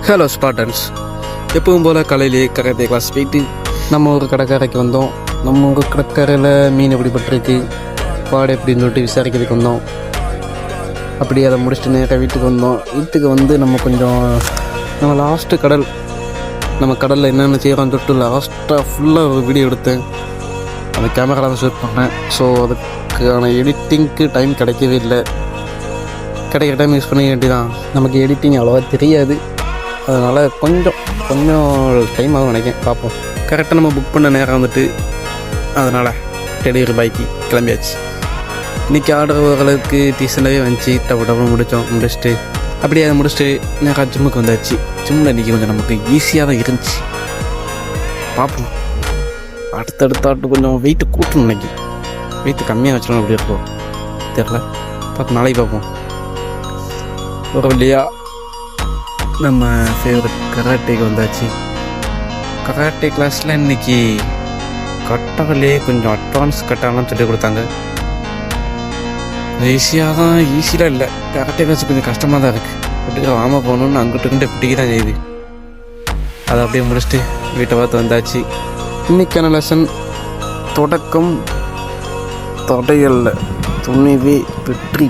Hello Spartans, எப்பவும் போல் காலையிலேயே karate class போயிட்டு நம்ம ஒரு கடற்கரைக்கு வந்தோம். நம்ம ஒரு கடற்கரையில் மீன் எப்படி பட்டிருக்கு பாடு எப்படின்னு சொல்லிட்டு விசாரிக்கிறதுக்கு வந்தோம். அப்படி அதை முடிச்சுட்டு நேராக வீட்டுக்கு வந்தோம். வீட்டுக்கு வந்து நம்ம லாஸ்ட்டு நம்ம கடலில் என்னென்ன செய்கிறோம்னு சொல்லிட்டு லாஸ்ட்டாக ஃபுல்லாக ஒரு வீடியோ எடுத்தேன். அந்த கேமரா தான் ஷூட் பண்ணேன். ஸோ அதுக்கான எடிட்டிங்க்கு டைம் கிடைக்கவே இல்லை. கிடைக்கிற டைம் யூஸ் பண்ண வேண்டியதான். நமக்கு எடிட்டிங் அவ்வளோவா தெரியாது, அதனால் கொஞ்சம் டைம் ஆகும் நினைக்கிறேன். பார்ப்போம். கரெக்டாக நம்ம புக் பண்ண நேரம் வந்துட்டு, அதனால் டெலிவரி பாய்க்கு கிளம்பியாச்சு. இன்றைக்கி ஆர்டர் ஓரளவுக்கு டீசெண்டாகவே வந்துச்சு. டப்பு முடிச்சுட்டு அப்படியே அதை முடிச்சுட்டு நேராக ஜிம்முக்கு வந்தாச்சு. ஜிம்மில் இன்றைக்கி கொஞ்சம் நமக்கு ஈஸியாக தான் இருந்துச்சு. பார்ப்போம். அடுத்தடுத்தாட்டு கொஞ்சம் வெயிட்டு கூட்டணும். நினைக்கி வெயிட்டு கம்மியாக வச்சிடணும். அப்படி இருக்கும் தெரில, பார்த்து நாளைக்கு பார்ப்போம். ஒரு வழியாக நம்ம ஃபேவரட் கராட்டேக்கு வந்தாச்சு. கராட்டே கிளாஸில் இன்றைக்கி கட்டாலே கொஞ்சம் அட்வான்ஸ் கட்டாலாம் சொல்லி கொடுத்தாங்க. ஈஸியாக இல்லை. கராட்டே கிளாஸ் கொஞ்சம் கஷ்டமாக தான் இருக்குது. அப்படியே வாம போகணுன்னு அங்கிட்டு இப்படிக்கு தான் செய்யுது. அதை அப்படியே முடிச்சுட்டு வீட்டை பார்த்து வந்தாச்சு. இன்றைக்கான லெசன் தொடக்கம் தடையல்ல துணிவே வெற்றி.